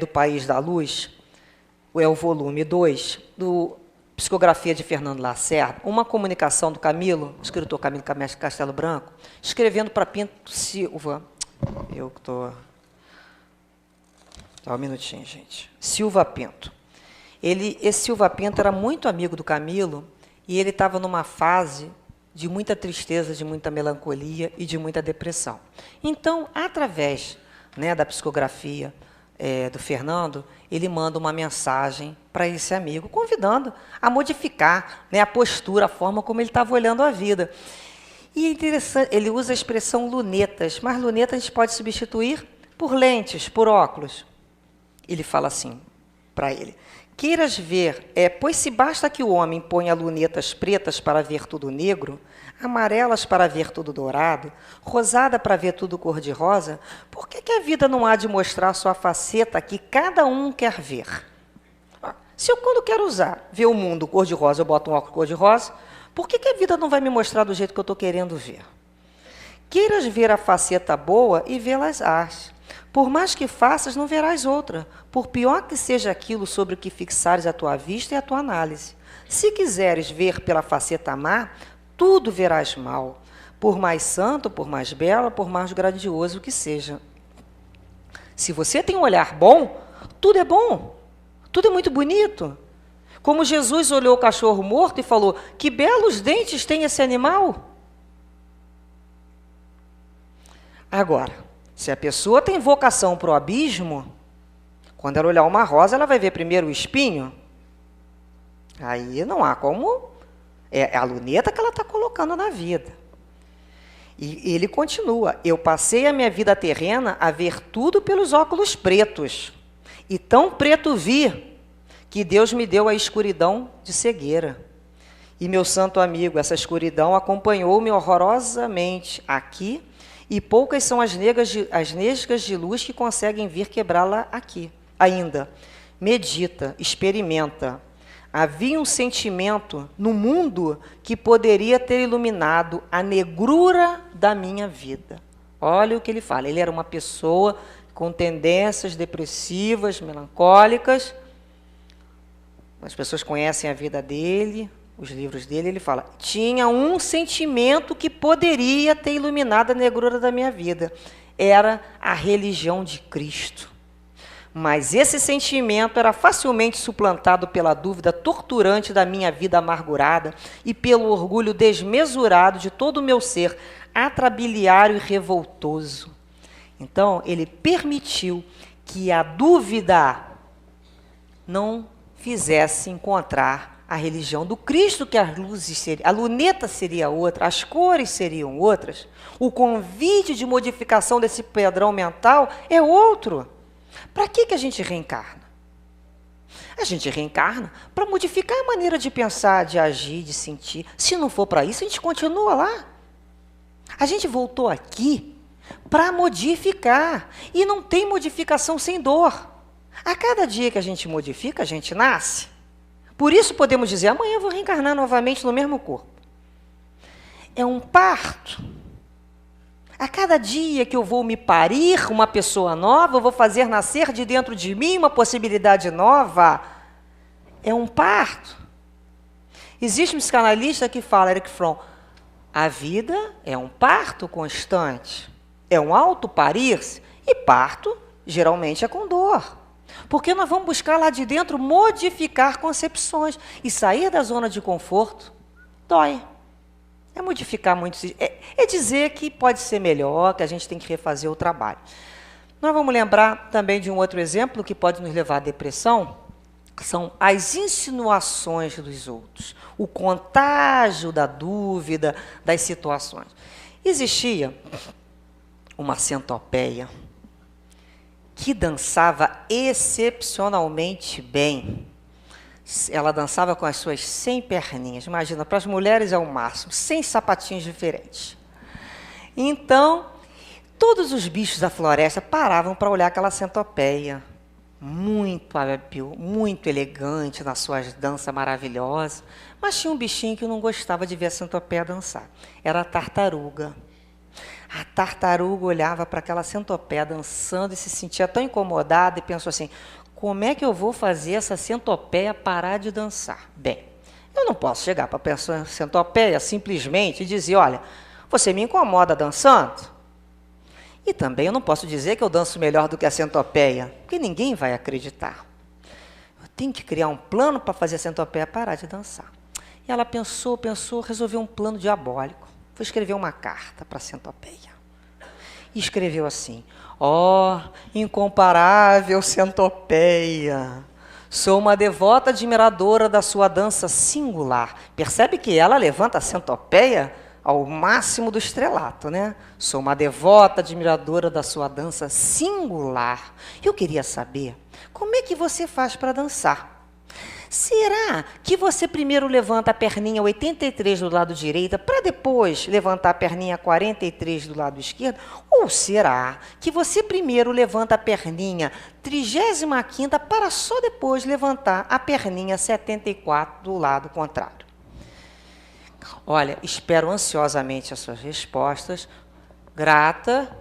do País da Luz, é o volume 2, do Psicografia de Fernando Lacerda, uma comunicação do Camilo, escritor Camilo Castelo Branco, escrevendo para Pinto Silva. Eu que estou... Só um minutinho, gente. Silva Pinto. Esse Silva Pinto era muito amigo do Camilo e ele estava numa fase de muita tristeza, de muita melancolia e de muita depressão. Então, através da psicografia do Fernando, ele manda uma mensagem para esse amigo, convidando a modificar a postura, a forma como ele estava olhando a vida. E é interessante, ele usa a expressão lunetas, mas lunetas a gente pode substituir por lentes, por óculos. Ele fala assim para ele, queiras ver, pois se basta que o homem ponha lunetas pretas para ver tudo negro, amarelas para ver tudo dourado, rosada para ver tudo cor-de-rosa, por que a vida não há de mostrar sua faceta que cada um quer ver? Se eu, quando quero ver o mundo cor-de-rosa, eu boto um óculos cor-de-rosa, por que a vida não vai me mostrar do jeito que eu estou querendo ver? Queiras ver a faceta boa e vê-las-ás. Por mais que faças, não verás outra, por pior que seja aquilo sobre o que fixares a tua vista e a tua análise. Se quiseres ver pela faceta má, tudo verás mal, por mais santo, por mais belo, por mais grandioso que seja. Se você tem um olhar bom, tudo é bom, tudo é muito bonito. Como Jesus olhou o cachorro morto e falou, que belos dentes tem esse animal. Agora, se a pessoa tem vocação para o abismo, quando ela olhar uma rosa, ela vai ver primeiro o espinho. Aí não há como... É a luneta que ela está colocando na vida. E ele continua, eu passei a minha vida terrena a ver tudo pelos óculos pretos. E tão preto vi, que Deus me deu a escuridão de cegueira. E meu santo amigo, essa escuridão acompanhou-me horrorosamente aqui, e poucas são as nesgas de luz que conseguem vir quebrá-la aqui. Ainda, medita, experimenta. Havia um sentimento no mundo que poderia ter iluminado a negrura da minha vida. Olha o que ele fala. Ele era uma pessoa com tendências depressivas, melancólicas. As pessoas conhecem a vida dele, os livros dele. Ele fala, tinha um sentimento que poderia ter iluminado a negrura da minha vida. Era a religião de Cristo. Mas esse sentimento era facilmente suplantado pela dúvida torturante da minha vida amargurada e pelo orgulho desmesurado de todo o meu ser, atrabiliário e revoltoso. Então, ele permitiu que a dúvida não fizesse encontrar a religião do Cristo, que as luzes seriam, a luneta seria outra, as cores seriam outras, o convite de modificação desse padrão mental é outro. Para que a gente reencarna? A gente reencarna para modificar a maneira de pensar, de agir, de sentir. Se não for para isso, a gente continua lá. A gente voltou aqui para modificar. E não tem modificação sem dor. A cada dia que a gente modifica, a gente nasce. Por isso podemos dizer, amanhã eu vou reencarnar novamente no mesmo corpo. É um parto. A cada dia que eu vou me parir uma pessoa nova, eu vou fazer nascer de dentro de mim uma possibilidade nova. É um parto. Existe um psicanalista que fala, Erich Fromm, a vida é um parto constante. É um auto-parir-se. E parto, geralmente, é com dor. Porque nós vamos buscar lá de dentro modificar concepções. E sair da zona de conforto dói. É modificar muito, é dizer que pode ser melhor, que a gente tem que refazer o trabalho. Nós vamos lembrar também de um outro exemplo que pode nos levar à depressão, que são as insinuações dos outros, o contágio da dúvida, das situações. Existia uma centopeia que dançava excepcionalmente bem. Ela dançava com as suas 100 perninhas. Imagina, para as mulheres é o máximo, 100 sapatinhos diferentes. Então, todos os bichos da floresta paravam para olhar aquela centopeia. Muito hábil, muito elegante nas suas danças maravilhosas. Mas tinha um bichinho que não gostava de ver a centopeia dançar. Era a tartaruga. A tartaruga olhava para aquela centopeia dançando e se sentia tão incomodada e pensou assim, como é que eu vou fazer essa centopeia parar de dançar? Bem, eu não posso chegar para a centopeia simplesmente e dizer, olha, você me incomoda dançando? E também eu não posso dizer que eu danço melhor do que a centopeia, porque ninguém vai acreditar. Eu tenho que criar um plano para fazer a centopeia parar de dançar. E ela pensou, resolveu um plano diabólico. Foi escrever uma carta para a centopeia. E escreveu assim, ó, incomparável centopeia, sou uma devota admiradora da sua dança singular. Percebe que ela levanta a centopeia ao máximo do estrelato, né? Sou uma devota admiradora da sua dança singular. Eu queria saber, como é que você faz para dançar? Será que você primeiro levanta a perninha 83 do lado direito para depois levantar a perninha 43 do lado esquerdo? Ou será que você primeiro levanta a perninha 35ª para só depois levantar a perninha 74 do lado contrário? Olha, espero ansiosamente as suas respostas. Grata,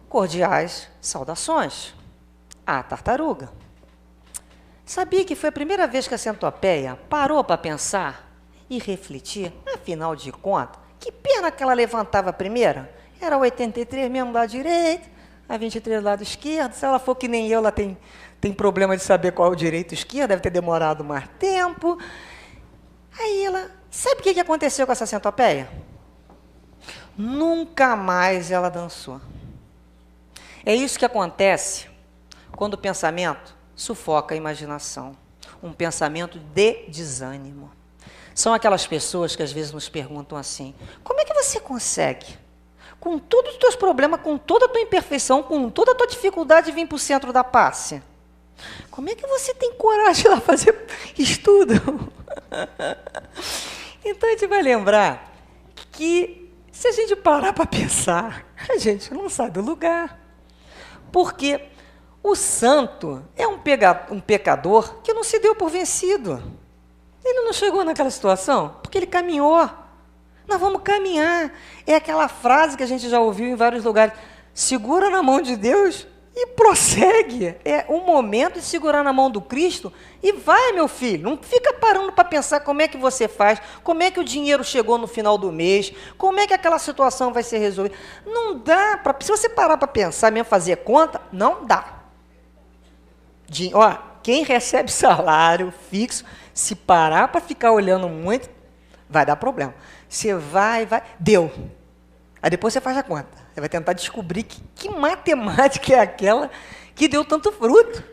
cordiais saudações. A tartaruga. Sabia que foi a primeira vez que a centopeia parou para pensar e refletir? Afinal de contas, que perna que ela levantava primeiro? Era 83 mesmo do lado direito, a 23 do lado esquerdo. Se ela for que nem eu, ela tem problema de saber qual é o direito e o esquerdo, deve ter demorado mais tempo. Aí ela, sabe o que aconteceu com essa centopeia? Nunca mais ela dançou. É isso que acontece quando o pensamento sufoca a imaginação, um pensamento de desânimo. São aquelas pessoas que às vezes nos perguntam assim, como é que você consegue, com todos os teus problemas, com toda a tua imperfeição, com toda a tua dificuldade de vir para o centro da passe? Como é que você tem coragem de ir lá fazer estudo? Então a gente vai lembrar que se a gente parar para pensar, a gente não sai do lugar. Porque o santo é um pecador que não se deu por vencido. Ele não chegou naquela situação porque ele caminhou. Nós vamos caminhar. É aquela frase que a gente já ouviu em vários lugares. Segura na mão de Deus e prossegue. É um momento de segurar na mão do Cristo e vai, meu filho. Não fica parando para pensar como é que você faz, como é que o dinheiro chegou no final do mês, como é que aquela situação vai ser resolvida. Não dá para... Se você parar para pensar mesmo, fazer conta, não dá. Quem recebe salário fixo, se parar para ficar olhando muito, vai dar problema. Você vai, deu. Aí depois você faz a conta. Você vai tentar descobrir que matemática é aquela que deu tanto fruto.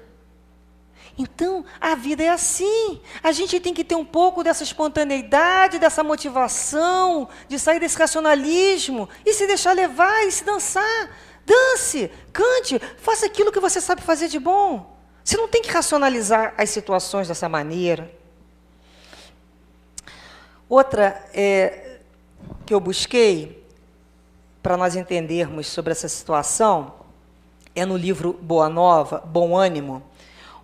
Então, a vida é assim. A gente tem que ter um pouco dessa espontaneidade, dessa motivação, de sair desse racionalismo e se deixar levar e se dançar. Dance, cante, faça aquilo que você sabe fazer de bom. Você não tem que racionalizar as situações dessa maneira. Outra que eu busquei para nós entendermos sobre essa situação é no livro Boa Nova, Bom Ânimo,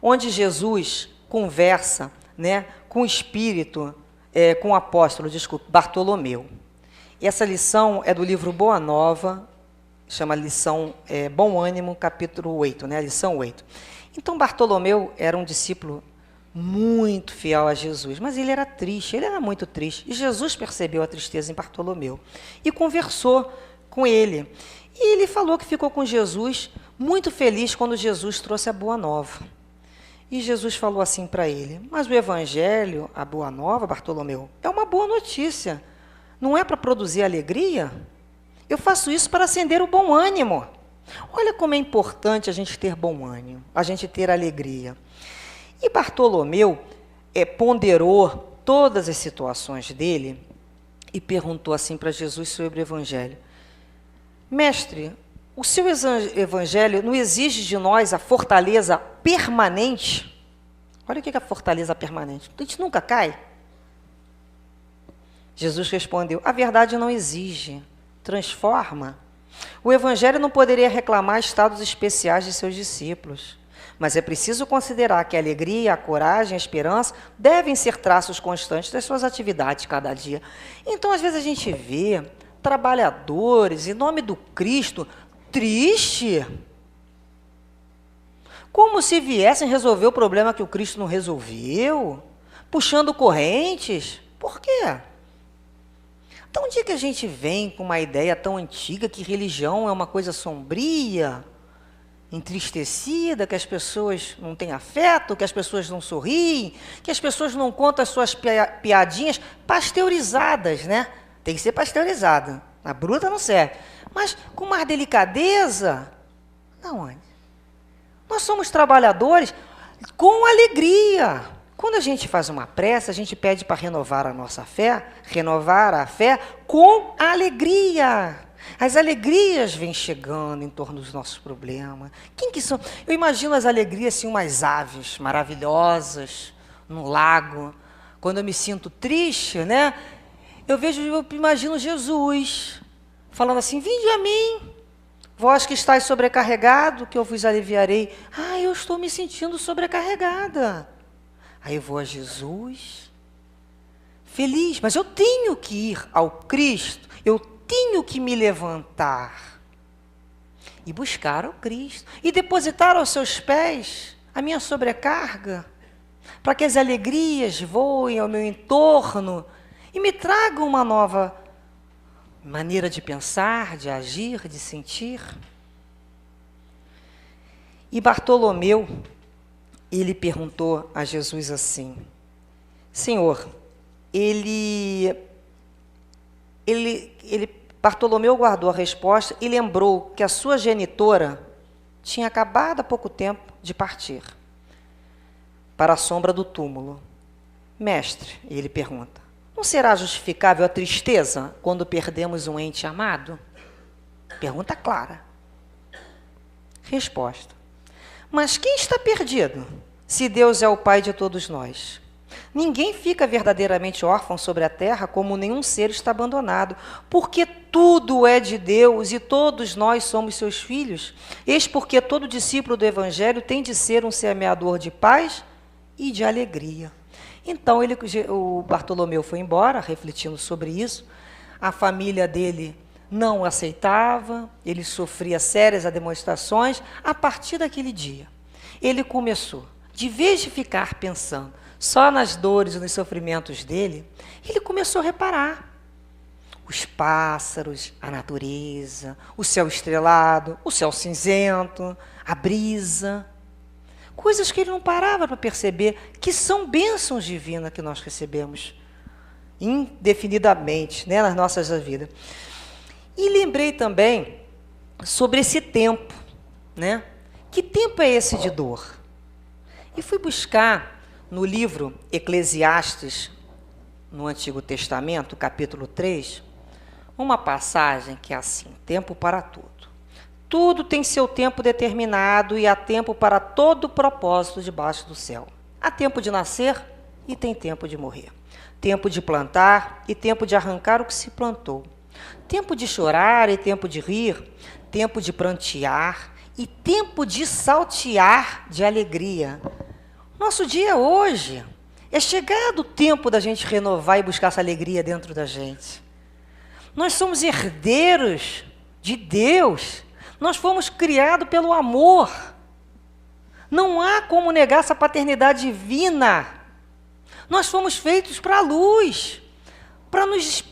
onde Jesus conversa, né, com o Espírito, com o apóstolo, Bartolomeu. E essa lição é do livro Boa Nova, chama lição Bom Ânimo, capítulo 8, né, lição 8. Então, Bartolomeu era um discípulo muito fiel a Jesus, mas ele era triste, ele era muito triste. E Jesus percebeu a tristeza em Bartolomeu e conversou com ele. E ele falou que ficou com Jesus muito feliz quando Jesus trouxe a Boa Nova. E Jesus falou assim para ele: mas o Evangelho, a Boa Nova, Bartolomeu, é uma boa notícia. Não é para produzir alegria? Eu faço isso para acender o bom ânimo. Olha como é importante a gente ter bom ânimo, a gente ter alegria. E Bartolomeu ponderou todas as situações dele e perguntou assim para Jesus sobre o Evangelho: mestre, o seu Evangelho não exige de nós a fortaleza permanente? Olha o que é a fortaleza permanente. A gente nunca cai? Jesus respondeu: a verdade não exige, transforma. O Evangelho não poderia reclamar estados especiais de seus discípulos, mas é preciso considerar que a alegria, a coragem, a esperança devem ser traços constantes das suas atividades cada dia. Então, às vezes a gente vê trabalhadores, em nome do Cristo, triste, como se viessem resolver o problema que o Cristo não resolveu, puxando correntes. Por quê? Então, um dia que a gente vem com uma ideia tão antiga que religião é uma coisa sombria, entristecida, que as pessoas não têm afeto, que as pessoas não sorriem, que as pessoas não contam as suas piadinhas pasteurizadas, né? Tem que ser pasteurizada. A bruta não serve. Mas com mais delicadeza, aonde? Nós somos trabalhadores com alegria. Quando a gente faz uma prece, a gente pede para renovar a nossa fé, renovar a fé com alegria. As alegrias vêm chegando em torno dos nossos problemas. Quem que são? Eu imagino as alegrias assim, umas aves maravilhosas, num lago. Quando eu me sinto triste, né? Eu imagino Jesus falando assim: vinde a mim, vós que estáis sobrecarregado, que eu vos aliviarei. Ah, eu estou me sentindo sobrecarregada. Aí eu vou a Jesus, feliz, mas eu tenho que ir ao Cristo, eu tenho que me levantar e buscar ao Cristo, e depositar aos seus pés a minha sobrecarga, para que as alegrias voem ao meu entorno e me tragam uma nova maneira de pensar, de agir, de sentir. E Bartolomeu, ele perguntou a Jesus assim: Senhor, Bartolomeu guardou a resposta e lembrou que a sua genitora tinha acabado há pouco tempo de partir para a sombra do túmulo. Mestre, ele pergunta, não será justificável a tristeza quando perdemos um ente amado? Pergunta clara. Resposta: mas quem está perdido, se Deus é o Pai de todos nós? Ninguém fica verdadeiramente órfão sobre a terra, como nenhum ser está abandonado, porque tudo é de Deus e todos nós somos seus filhos. Eis porque todo discípulo do Evangelho tem de ser um semeador de paz e de alegria. Então, o Bartolomeu foi embora, refletindo sobre isso. A família dele não o aceitava, ele sofria sérias demonstrações. A partir daquele dia, ele começou, de vez de ficar pensando só nas dores e nos sofrimentos dele, ele começou a reparar os pássaros, a natureza, o céu estrelado, o céu cinzento, a brisa, coisas que ele não parava para perceber, que são bênçãos divinas que nós recebemos indefinidamente, né, nas nossas vidas. E lembrei também sobre esse tempo, né? Que tempo é esse de dor? E fui buscar no livro Eclesiastes, no Antigo Testamento, capítulo 3, uma passagem que é assim: tempo para tudo. Tudo tem seu tempo determinado e há tempo para todo propósito debaixo do céu. Há tempo de nascer e tem tempo de morrer. Tempo de plantar e tempo de arrancar o que se plantou. Tempo de chorar e tempo de rir. Tempo de prantear e tempo de saltear de alegria. Nosso dia hoje é chegado o tempo da gente renovar e buscar essa alegria dentro da gente. Nós somos herdeiros de Deus. Nós fomos criados pelo amor. Não há como negar essa paternidade divina. Nós fomos feitos para a luz, para nos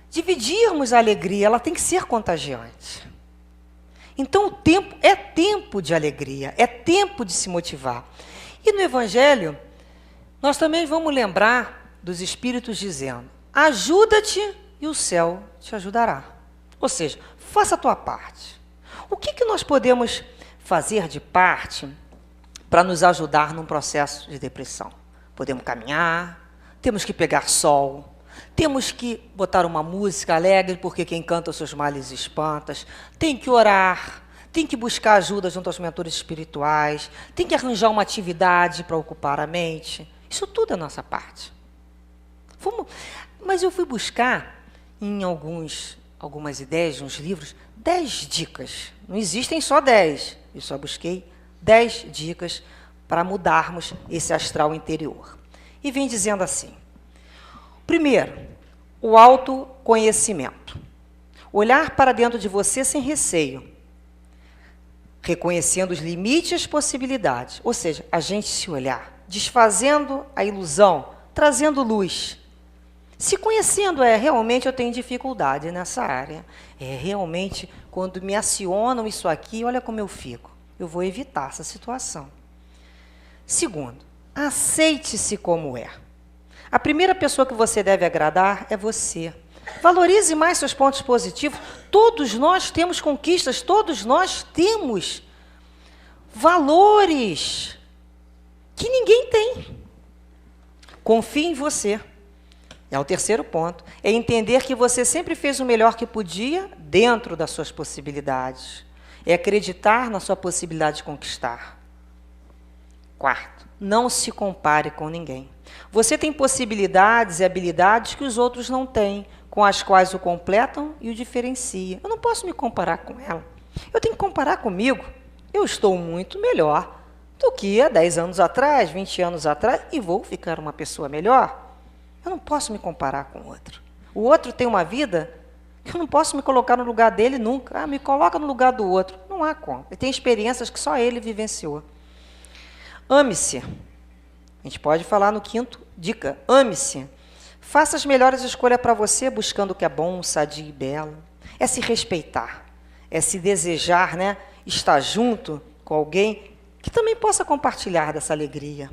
dividirmos a alegria. Ela tem que ser contagiante. Então, o tempo é tempo de alegria, é tempo de se motivar. E no Evangelho, nós também vamos lembrar dos Espíritos dizendo: ajuda-te e o céu te ajudará. Ou seja, faça a tua parte. O que nós podemos fazer de parte para nos ajudar num processo de depressão? Podemos caminhar, temos que pegar sol, temos que botar uma música alegre, porque quem canta os seus males espanta, tem que orar, tem que buscar ajuda junto aos mentores espirituais, tem que arranjar uma atividade para ocupar a mente. Isso tudo é nossa parte. Mas eu fui buscar em algumas ideias, uns livros, 10 dicas. Não existem só 10. Eu só busquei 10 dicas para mudarmos esse astral interior. E vem dizendo assim: primeiro, o autoconhecimento. Olhar para dentro de você sem receio, reconhecendo os limites e as possibilidades. Ou seja, a gente se olhar, desfazendo a ilusão, trazendo luz. Se conhecendo, realmente eu tenho dificuldade nessa área. Realmente, quando me acionam isso aqui, olha como eu fico. Eu vou evitar essa situação. Segundo, aceite-se como é. A primeira pessoa que você deve agradar é você. Valorize mais seus pontos positivos. Todos nós temos conquistas, todos nós temos valores que ninguém tem. Confie em você. É o terceiro ponto. É entender que você sempre fez o melhor que podia dentro das suas possibilidades. É acreditar na sua possibilidade de conquistar. Quarto, não se compare com ninguém. Você tem possibilidades e habilidades que os outros não têm, com as quais o completam e o diferenciam. Eu não posso me comparar com ela. Eu tenho que comparar comigo. Eu estou muito melhor do que há 10 anos atrás, 20 anos atrás, e vou ficar uma pessoa melhor. Eu não posso me comparar com o outro. O outro tem uma vida que eu não posso me colocar no lugar dele nunca. Me coloca no lugar do outro. Não há como. Ele tem experiências que só ele vivenciou. Ame-se. A gente pode falar no quinto dica. Ame-se. Faça as melhores escolhas para você, buscando o que é bom, sadio e belo. É se respeitar. É se desejar, né, estar junto com alguém que também possa compartilhar dessa alegria.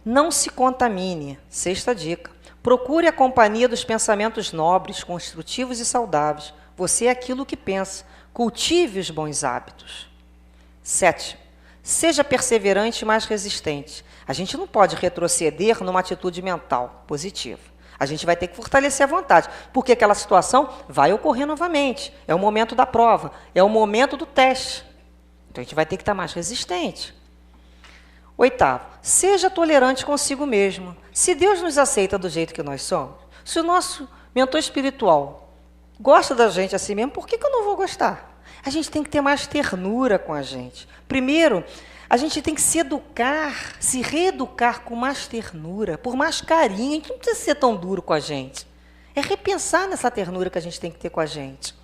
Não se contamine. Sexta dica. Procure a companhia dos pensamentos nobres, construtivos e saudáveis. Você é aquilo que pensa. Cultive os bons hábitos. 7. Seja perseverante e mais resistente. A gente não pode retroceder numa atitude mental positiva. A gente vai ter que fortalecer a vontade, porque aquela situação vai ocorrer novamente. É o momento da prova, é o momento do teste. Então, a gente vai ter que estar mais resistente. 8º, seja tolerante consigo mesmo. Se Deus nos aceita do jeito que nós somos, se o nosso mentor espiritual gosta da gente assim mesmo, por que eu não vou gostar? A gente tem que ter mais ternura com a gente. Primeiro, A gente tem que se educar, se reeducar com mais ternura, por mais carinho. A gente não precisa ser tão duro com a gente. É repensar nessa ternura que a gente tem que ter com a gente.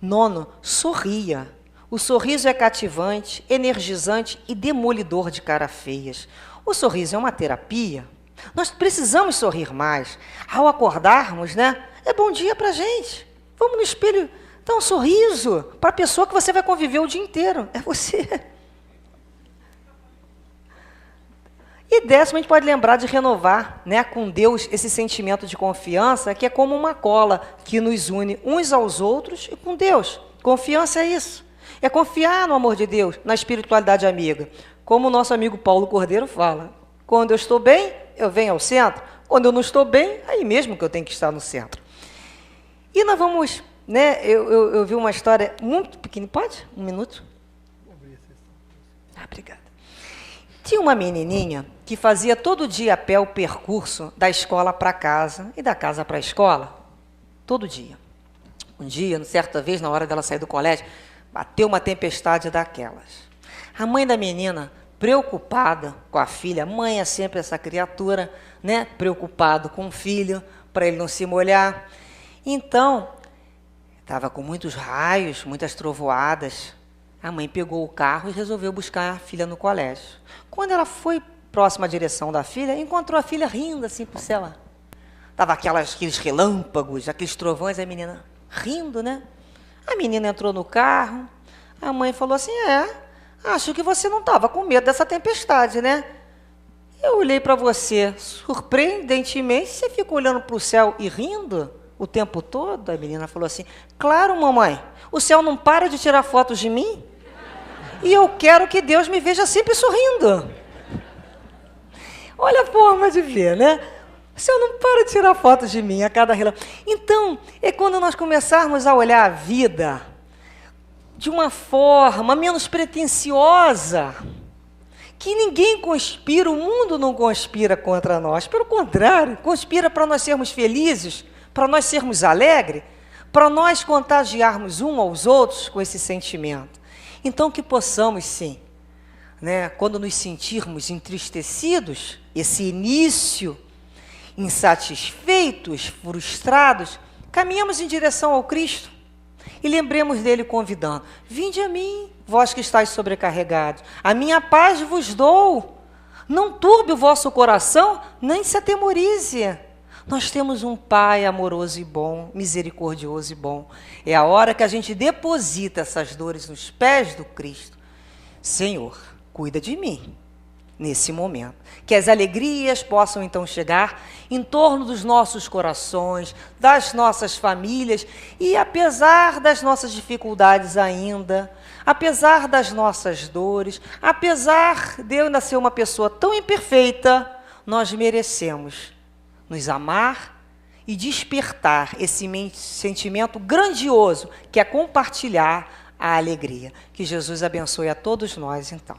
9, sorria. O sorriso é cativante, energizante e demolidor de caras feias. O sorriso é uma terapia. Nós precisamos sorrir mais. Ao acordarmos, né? É bom dia para a gente. Vamos no espelho, dá um sorriso para a pessoa que você vai conviver o dia inteiro. É você. E 10, a gente pode lembrar de renovar, né, com Deus esse sentimento de confiança, que é como uma cola que nos une uns aos outros e com Deus. Confiança é isso. É confiar no amor de Deus, na espiritualidade amiga. Como o nosso amigo Paulo Cordeiro fala, quando eu estou bem, eu venho ao centro. Quando eu não estou bem, aí mesmo que eu tenho que estar no centro. E nós vamos, né, eu vi uma história muito pequena, pode? Um minuto? Obrigada. Tinha uma menininha que fazia todo dia a pé o percurso da escola para casa e da casa para a escola, todo dia. Um dia, certa vez, na hora dela sair do colégio, bateu uma tempestade daquelas. A mãe da menina, preocupada com a filha, mãe é sempre essa criatura, né, preocupado com o filho, para ele não se molhar. Então, estava com muitos raios, muitas trovoadas. A mãe pegou o carro e resolveu buscar a filha no colégio. Quando ela foi próxima à direção da filha, encontrou a filha rindo assim para o céu. Estava aqueles relâmpagos, aqueles trovões, a menina rindo, né? A menina entrou no carro, a mãe falou assim, acho que você não estava com medo dessa tempestade, né? Eu olhei para você, surpreendentemente, você ficou olhando para o céu e rindo o tempo todo? A menina falou assim, claro, mamãe, o céu não para de tirar fotos de mim? E eu quero que Deus me veja sempre sorrindo. Olha a forma de ver, né? O céu não para de tirar fotos de mim a cada relâmpago. Então, é quando nós começarmos a olhar a vida de uma forma menos pretensiosa, que ninguém conspira, o mundo não conspira contra nós. Pelo contrário, conspira para nós sermos felizes, para nós sermos alegres, para nós contagiarmos uns aos outros com esse sentimento. Então, que possamos, sim, né, quando nos sentirmos entristecidos, esse início, insatisfeitos, frustrados, caminhamos em direção ao Cristo e lembremos dele convidando, vinde a mim, vós que estáis sobrecarregados, a minha paz vos dou, não turbe o vosso coração, nem se atemorize. Nós temos um Pai amoroso e bom, misericordioso e bom. É a hora que a gente deposita essas dores nos pés do Cristo. Senhor, cuida de mim nesse momento. Que as alegrias possam então chegar em torno dos nossos corações, das nossas famílias e apesar das nossas dificuldades ainda, apesar das nossas dores, apesar de eu ainda ser uma pessoa tão imperfeita, nós merecemos nos amar e despertar esse sentimento grandioso que é compartilhar a alegria. Que Jesus abençoe a todos nós, então.